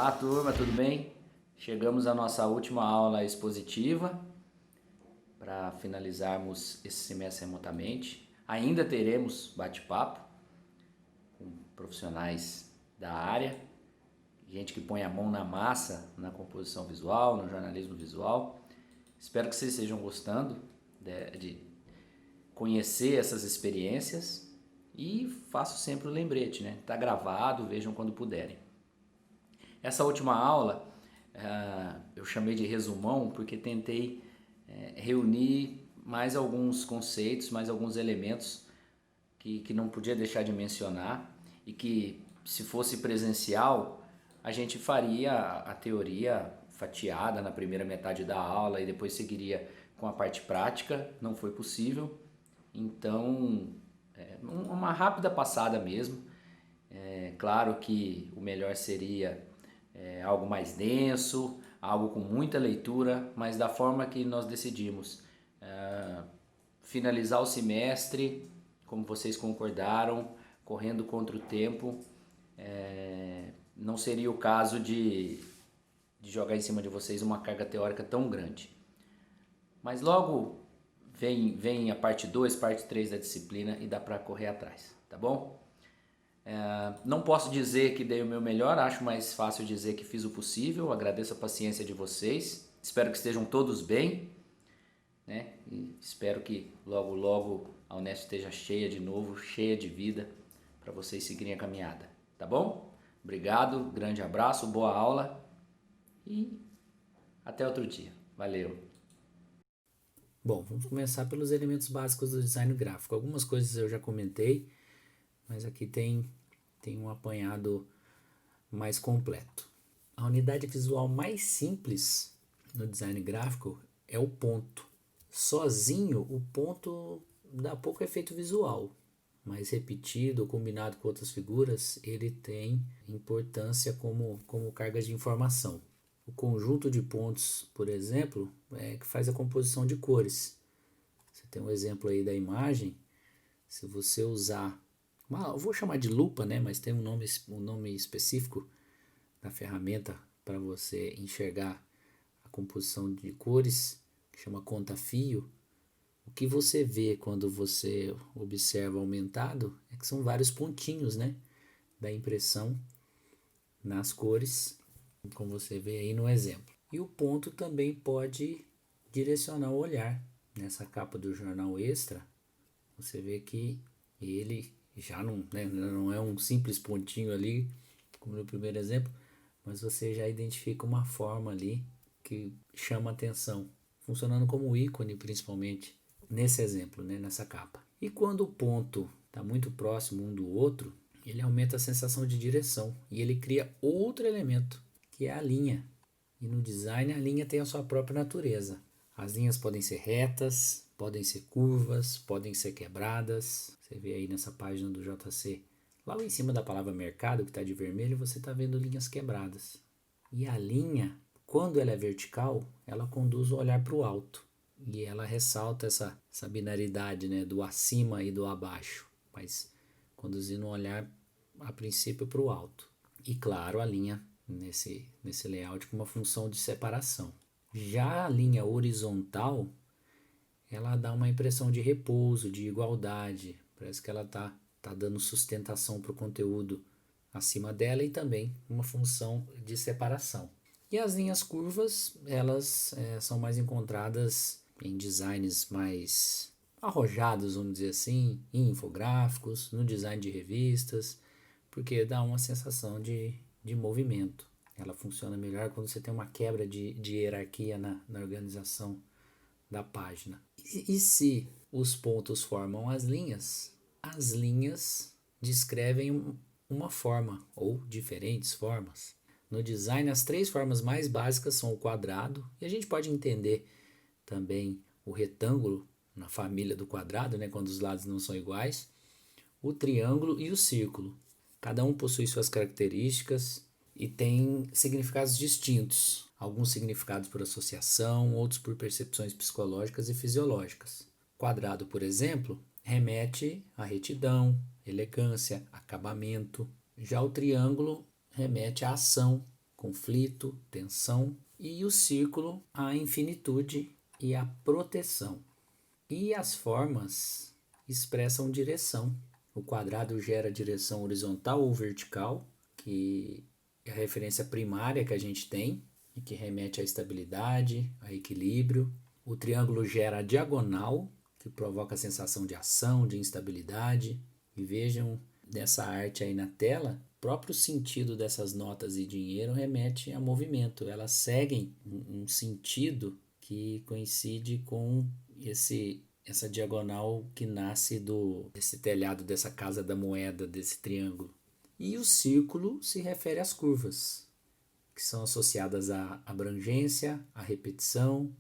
Olá, turma, tudo bem? Chegamos à nossa última aula expositiva para finalizarmos esse semestre remotamente. Ainda teremos bate-papo com profissionais da área, gente que põe a mão na massa na composição visual, no jornalismo visual. Espero que vocês estejam gostando de conhecer essas experiências e faço sempre o lembrete, né? Tá gravado, vejam quando puderem. Essa última aula eu chamei de resumão porque tentei reunir mais alguns conceitos, mais alguns elementos que não podia deixar de mencionar e que, se fosse presencial, a gente faria a teoria fatiada na primeira metade da aula e depois seguiria com a parte prática. Não foi possível, então uma rápida passada mesmo. Claro que o melhor seria algo mais denso, algo com muita leitura, mas da forma que nós decidimos finalizar o semestre, como vocês concordaram, correndo contra o tempo, não seria o caso de jogar em cima de vocês uma carga teórica tão grande. Mas logo vem a parte 2, parte 3 da disciplina e dá para correr atrás, tá bom? Não posso dizer que dei o meu melhor, acho mais fácil dizer que fiz o possível. Agradeço a paciência de vocês, espero que estejam todos bem, né? E espero que logo logo a Unesp esteja cheia de novo, cheia de vida, para vocês seguirem a caminhada, tá bom? Obrigado, grande abraço, boa aula e até outro dia. Valeu! Bom, vamos começar pelos elementos básicos do design gráfico. Algumas coisas eu já comentei, mas aqui tem um apanhado mais completo. A unidade visual mais simples no design gráfico é o ponto. Sozinho, o ponto dá pouco efeito visual, mas repetido ou combinado com outras figuras, ele tem importância como carga de informação. O conjunto de pontos, por exemplo, é que faz a composição de cores. Você tem um exemplo aí da imagem. Se você usar eu vou chamar de lupa, né? Mas tem um nome específico da ferramenta para você enxergar a composição de cores, que chama conta-fio. O que você vê quando você observa aumentado é que são vários pontinhos, né, da impressão nas cores, como você vê aí no exemplo. E o ponto também pode direcionar o olhar. Nessa capa do jornal Extra, você vê que ele já não é um simples pontinho ali, como no primeiro exemplo, mas você já identifica uma forma ali que chama atenção, funcionando como ícone principalmente nesse exemplo, né, nessa capa. E quando o ponto está muito próximo um do outro, ele aumenta a sensação de direção e ele cria outro elemento, que é a linha. E no design a linha tem a sua própria natureza. As linhas podem ser retas, podem ser curvas, podem ser quebradas. Você vê aí nessa página do JC, lá em cima da palavra mercado, que está de vermelho, você está vendo linhas quebradas. E a linha, quando ela é vertical, ela conduz o olhar para o alto. E ela ressalta essa binaridade, né, do acima e do abaixo, mas conduzindo o olhar a princípio para o alto. E claro, a linha nesse layout com uma função de separação. Já a linha horizontal, ela dá uma impressão de repouso, de igualdade. Parece que ela tá dando sustentação para o conteúdo acima dela e também uma função de separação. E as linhas curvas, elas são mais encontradas em designs mais arrojados, vamos dizer assim, em infográficos, no design de revistas, porque dá uma sensação de movimento. Ela funciona melhor quando você tem uma quebra de hierarquia na organização da página. E se os pontos formam as linhas descrevem uma forma ou diferentes formas. No design, as três formas mais básicas são o quadrado, e a gente pode entender também o retângulo na família do quadrado, né, quando os lados não são iguais, o triângulo e o círculo. Cada um possui suas características e tem significados distintos. Alguns significados por associação, outros por percepções psicológicas e fisiológicas. Quadrado, por exemplo, remete à retidão, elegância, acabamento. Já o triângulo remete à ação, conflito, tensão, e o círculo, a infinitude e a proteção. E as formas expressam direção. O quadrado gera direção horizontal ou vertical, que é a referência primária que a gente tem e que remete à estabilidade, a equilíbrio. O triângulo gera a diagonal, que provoca a sensação de ação, de instabilidade. E vejam nessa arte aí na tela, o próprio sentido dessas notas e dinheiro remete a movimento. Elas seguem um sentido que coincide com essa diagonal que nasce desse telhado, dessa casa da moeda, desse triângulo. E o círculo se refere às curvas, que são associadas à abrangência, à repetição,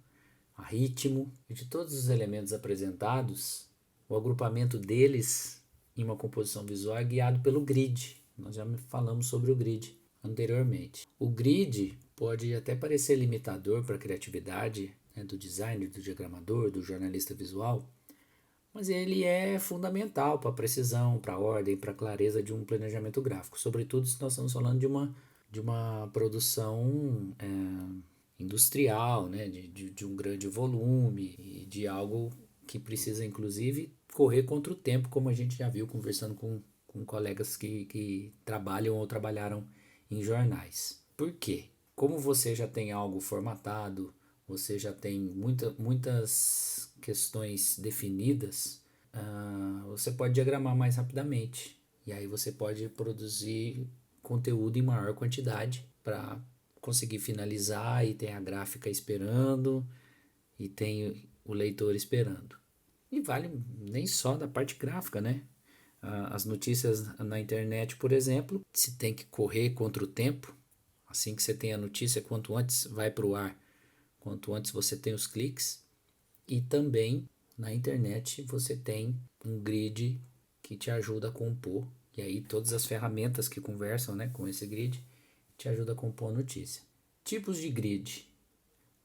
a ritmo. E de todos os elementos apresentados, o agrupamento deles em uma composição visual é guiado pelo grid. Nós já falamos sobre o grid anteriormente. O grid pode até parecer limitador para a criatividade, né, do designer, do diagramador, do jornalista visual, mas ele é fundamental para a precisão, para a ordem, para a clareza de um planejamento gráfico, sobretudo se nós estamos falando de uma produção industrial, né, de um grande volume e de algo que precisa, inclusive, correr contra o tempo, como a gente já viu conversando com colegas que trabalham ou trabalharam em jornais. Por quê? Como você já tem algo formatado, você já tem muitas questões definidas, você pode diagramar mais rapidamente. E aí você pode produzir conteúdo em maior quantidade para conseguir finalizar e tem a gráfica esperando e tem o leitor esperando. E vale nem só da parte gráfica, né? As notícias na internet, por exemplo, se tem que correr contra o tempo, assim que você tem a notícia, quanto antes vai para o ar, quanto antes você tem os cliques. E também na internet você tem um grid que te ajuda a compor, e aí todas as ferramentas que conversam, né, com esse grid te ajuda a compor a notícia. Tipos de grid.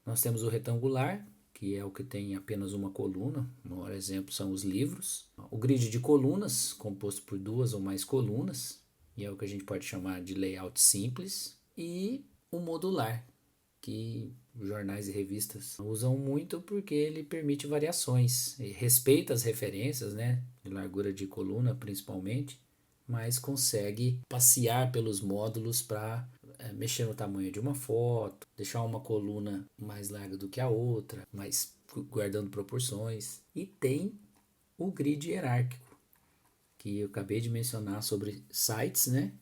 Nós temos o retangular, que é o que tem apenas uma coluna. Um exemplo são os livros. O grid de colunas, composto por 2 ou mais colunas, e é o que a gente pode chamar de layout simples. E o modular, que jornais e revistas usam muito porque ele permite variações. Ele respeita as referências, né, de largura de coluna principalmente, mas consegue passear pelos módulos para mexer no tamanho de uma foto, deixar uma coluna mais larga do que a outra, mas guardando proporções. E tem o grid hierárquico, que eu acabei de mencionar sobre sites, né?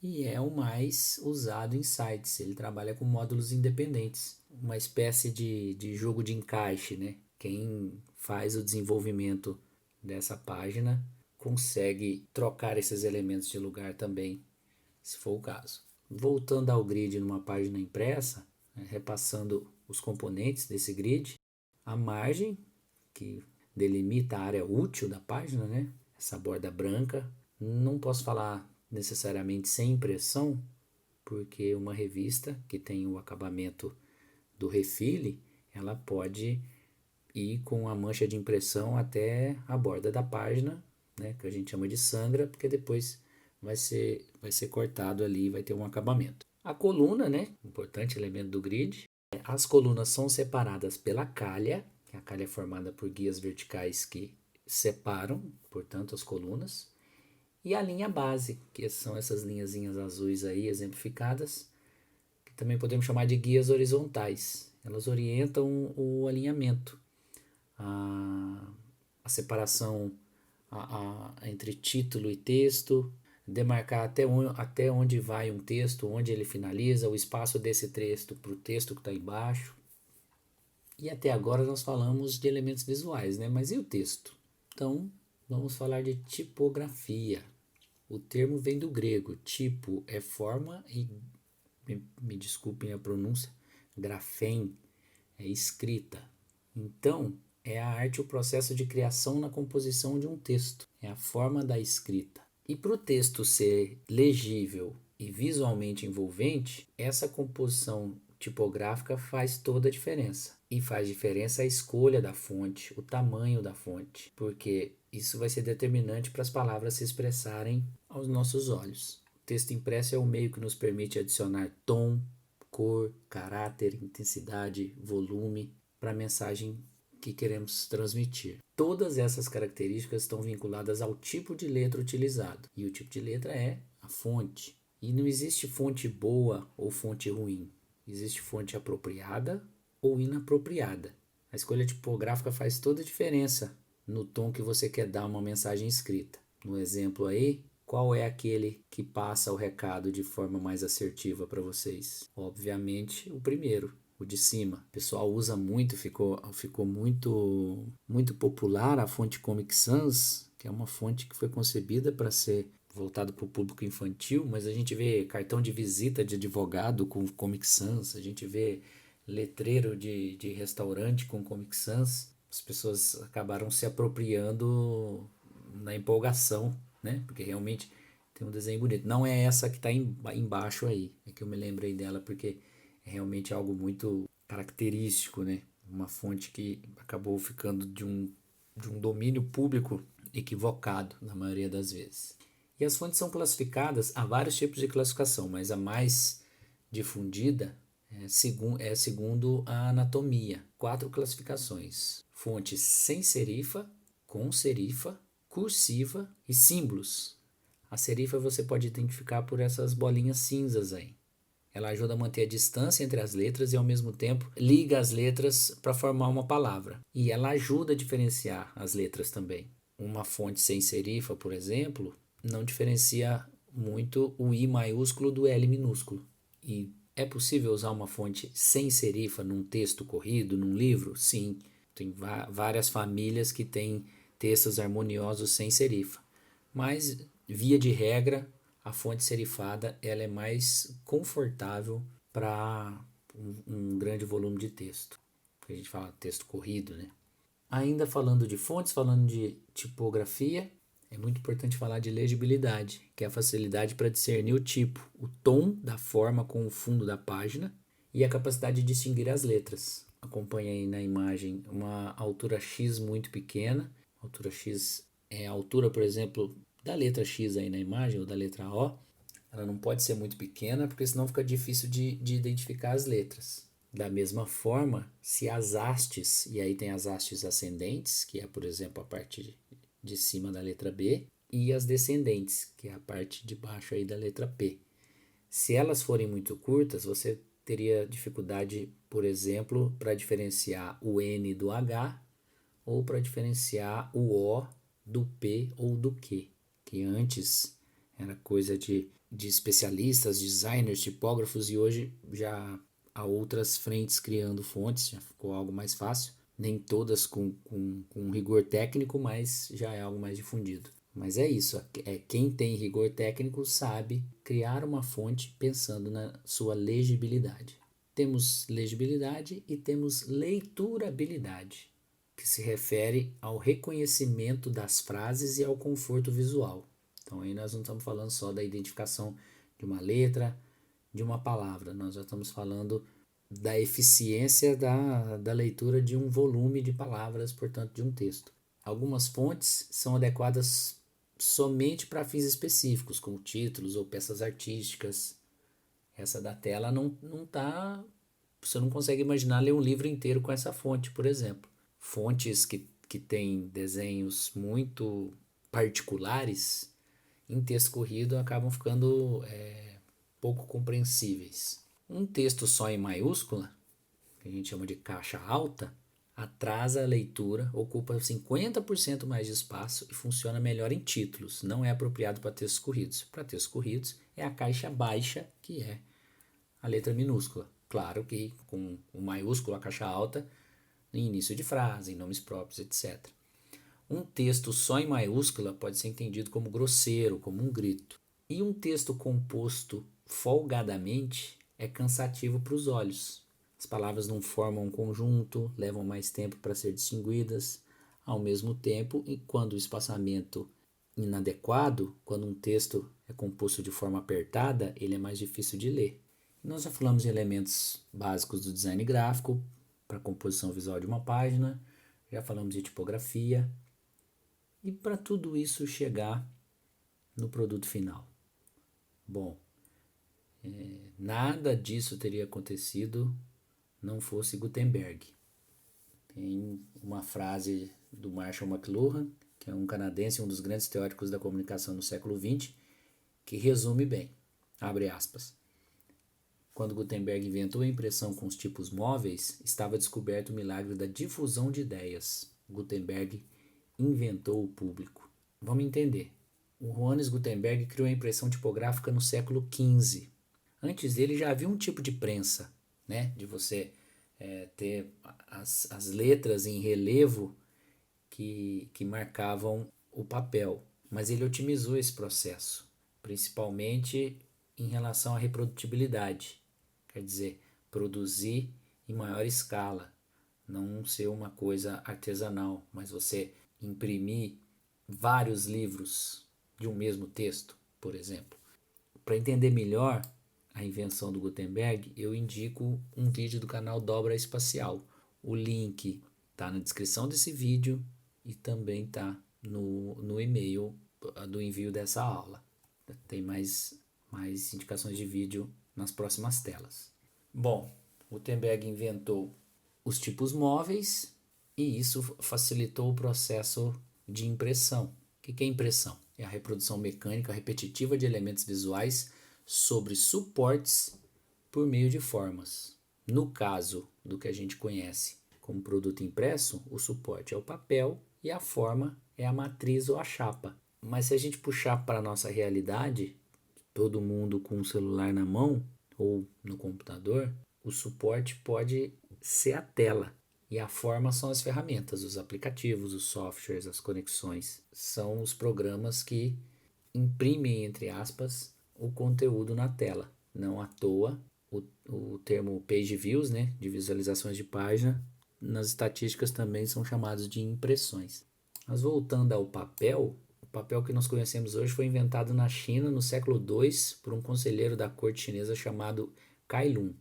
E é o mais usado em sites. Ele trabalha com módulos independentes, uma espécie de jogo de encaixe, né? Quem faz o desenvolvimento dessa página consegue trocar esses elementos de lugar também, se for o caso. Voltando ao grid numa página impressa, né, repassando os componentes desse grid, a margem, que delimita a área útil da página, né? Essa borda branca. Não posso falar necessariamente sem impressão, porque uma revista que tem o acabamento do refile, ela pode ir com a mancha de impressão até a borda da página, né, que a gente chama de sangra, porque depois vai ser cortado ali, vai ter um acabamento. A coluna, né, importante elemento do grid. As colunas são separadas pela calha, que a calha é formada por guias verticais que separam, portanto, as colunas. E a linha base, que são essas linhazinhas azuis aí, exemplificadas, que também podemos chamar de guias horizontais. Elas orientam o alinhamento, a separação entre título e texto, demarcar até onde vai um texto, onde ele finaliza, o espaço desse texto para o texto que está embaixo. E até agora nós falamos de elementos visuais, né? Mas e o texto? Então, vamos falar de tipografia. O termo vem do grego. Tipo é forma e, me desculpem a pronúncia, grafém é escrita. Então, é a arte, o processo de criação na composição de um texto. É a forma da escrita. E para o texto ser legível e visualmente envolvente, essa composição tipográfica faz toda a diferença. E faz diferença a escolha da fonte, o tamanho da fonte, porque isso vai ser determinante para as palavras se expressarem aos nossos olhos. texto impresso é o meio que nos permite adicionar tom, cor, caráter, intensidade, volume para a mensagem que queremos transmitir. Todas essas características estão vinculadas ao tipo de letra utilizado. E o tipo de letra é a fonte. E não existe fonte boa ou fonte ruim. Existe fonte apropriada ou inapropriada. A escolha tipográfica faz toda a diferença no tom que você quer dar uma mensagem escrita. No exemplo aí, qual é aquele que passa o recado de forma mais assertiva para vocês? Obviamente, o primeiro, o de cima. O pessoal usa muito, ficou muito popular a fonte Comic Sans, que é uma fonte que foi concebida para ser voltado para o público infantil, mas a gente vê cartão de visita de advogado com Comic Sans, a gente vê letreiro de restaurante com Comic Sans. As pessoas acabaram se apropriando na empolgação, né? Porque realmente tem um desenho bonito. Não é essa que está embaixo aí, é que eu me lembrei dela porque é realmente algo muito característico, né? Uma fonte que acabou ficando de um domínio público equivocado na maioria das vezes. E as fontes são classificadas, há vários tipos de classificação, mas a mais difundida é segundo a anatomia. 4 classificações: fonte sem serifa, com serifa, cursiva e símbolos. A serifa você pode identificar por essas bolinhas cinzas aí. Ela ajuda a manter a distância entre as letras e ao mesmo tempo liga as letras para formar uma palavra. E ela ajuda a diferenciar as letras também. Uma fonte sem serifa, por exemplo, não diferencia muito o I maiúsculo do L minúsculo. E é possível usar uma fonte sem serifa num texto corrido, num livro? Sim, tem várias famílias que têm textos harmoniosos sem serifa. Mas, via de regra, a fonte serifada ela é mais confortável para um grande volume de texto. A gente fala texto corrido, né? Ainda falando de fontes, falando de tipografia, é muito importante falar de legibilidade, que é a facilidade para discernir o tipo, o tom da forma com o fundo da página e a capacidade de distinguir as letras. Acompanha aí na imagem uma altura X muito pequena. A altura X é a altura, por exemplo, da letra X aí na imagem, ou da letra O. Ela não pode ser muito pequena, porque senão fica difícil de identificar as letras. Da mesma forma, se as hastes, e aí tem as hastes ascendentes, que é, por exemplo, a parte de cima da letra B, e as descendentes, que é a parte de baixo aí da letra P. Se elas forem muito curtas, você teria dificuldade, por exemplo, para diferenciar o N do H ou para diferenciar o O do P ou do Q, que antes era coisa de especialistas, designers, tipógrafos, e hoje já há outras frentes criando fontes, já ficou algo mais fácil. Nem todas com rigor técnico, mas já é algo mais difundido. Mas é isso, quem tem rigor técnico sabe criar uma fonte pensando na sua legibilidade. Temos legibilidade e temos leiturabilidade, que se refere ao reconhecimento das frases e ao conforto visual. Então aí nós não estamos falando só da identificação de uma letra, de uma palavra, nós já estamos falando da eficiência da leitura de um volume de palavras, portanto, de um texto. Algumas fontes são adequadas somente para fins específicos, como títulos ou peças artísticas. Essa da tela não tá... Você não consegue imaginar ler um livro inteiro com essa fonte, por exemplo. Fontes que têm desenhos muito particulares, em texto corrido, acabam ficando pouco compreensíveis. Um texto só em maiúscula, que a gente chama de caixa alta, atrasa a leitura, ocupa 50% mais de espaço e funciona melhor em títulos. Não é apropriado para textos corridos. Para textos corridos é a caixa baixa, que é a letra minúscula. Claro que com o maiúsculo, a caixa alta, em início de frase, em nomes próprios, etc. Um texto só em maiúscula pode ser entendido como grosseiro, como um grito. E um texto composto folgadamente é cansativo para os olhos. As palavras não formam um conjunto, levam mais tempo para ser distinguidas. Ao mesmo tempo, e quando o espaçamento inadequado, quando um texto é composto de forma apertada, ele é mais difícil de ler. Nós já falamos de elementos básicos do design gráfico para a composição visual de uma página, já falamos de tipografia, e para tudo isso chegar no produto final. Bom, nada disso teria acontecido não fosse Gutenberg. Tem uma frase do Marshall McLuhan, que é um canadense, um dos grandes teóricos da comunicação no século XX, que resume bem, abre aspas. Quando Gutenberg inventou a impressão com os tipos móveis, estava descoberto o milagre da difusão de ideias. Gutenberg inventou o público. Vamos entender. O Johannes Gutenberg criou a impressão tipográfica no século XV. Antes dele já havia um tipo de prensa, né? De você ter as letras em relevo que marcavam o papel. Mas ele otimizou esse processo, principalmente em relação à reprodutibilidade. Quer dizer, produzir em maior escala, não ser uma coisa artesanal, mas você imprimir vários livros de um mesmo texto, por exemplo. Para entender melhor a invenção do Gutenberg, eu indico um vídeo do canal Dobra Espacial. O link está na descrição desse vídeo e também está no e-mail do envio dessa aula. Tem mais indicações de vídeo nas próximas telas. Bom, Gutenberg inventou os tipos móveis e isso facilitou o processo de impressão. O que é impressão? É a reprodução mecânica repetitiva de elementos visuais sobre suportes por meio de formas. No caso do que a gente conhece como produto impresso, o suporte é o papel e a forma é a matriz ou a chapa. Mas se a gente puxar para a nossa realidade, todo mundo com um celular na mão ou no computador, o suporte pode ser a tela e a forma são as ferramentas, os aplicativos, os softwares, as conexões. São os programas que imprimem, entre aspas, o conteúdo na tela. Não à toa, o termo page views, né, de visualizações de página, nas estatísticas também são chamados de impressões. Mas voltando ao papel, o papel que nós conhecemos hoje foi inventado na China no século II por um conselheiro da corte chinesa chamado Cai Lun.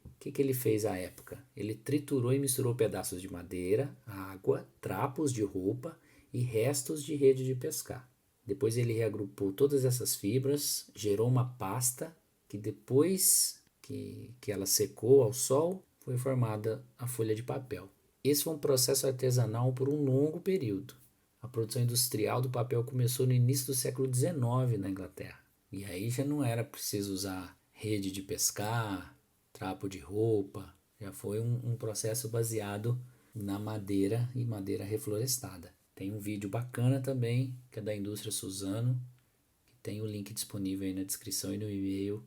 O que ele fez à época? Ele triturou e misturou pedaços de madeira, água, trapos de roupa e restos de rede de pescar. Depois ele reagrupou todas essas fibras, gerou uma pasta que depois que ela secou ao sol, foi formada a folha de papel. Esse foi um processo artesanal por um longo período. A produção industrial do papel começou no início do século XIX na Inglaterra. E aí já não era preciso usar rede de pescar, trapo de roupa. Já foi um processo baseado na madeira e madeira reflorestada. Tem um vídeo bacana também, que é da indústria Suzano, que tem o link disponível aí na descrição e no e-mail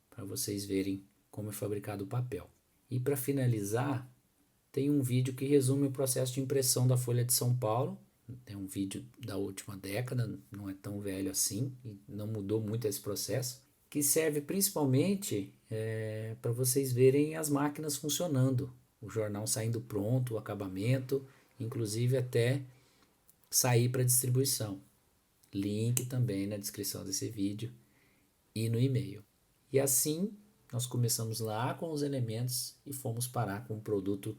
para vocês verem como é fabricado o papel. E para finalizar, tem um vídeo que resume o processo de impressão da Folha de São Paulo. É um vídeo da última década, não é tão velho assim, e não mudou muito esse processo, que serve principalmente para vocês verem as máquinas funcionando, o jornal saindo pronto, o acabamento, inclusive até sair para distribuição. Link também na descrição desse vídeo e no e-mail. E assim, nós começamos lá com os elementos e fomos parar com o produto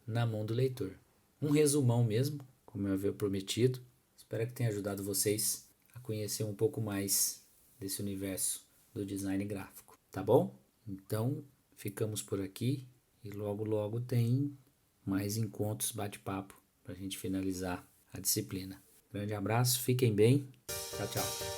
na mão do leitor. Um resumão mesmo, como eu havia prometido. Espero que tenha ajudado vocês a conhecer um pouco mais desse universo do design gráfico, tá bom? Então, ficamos por aqui e logo tem mais encontros, bate-papo para a gente finalizar a disciplina. Grande abraço, fiquem bem, tchau, tchau.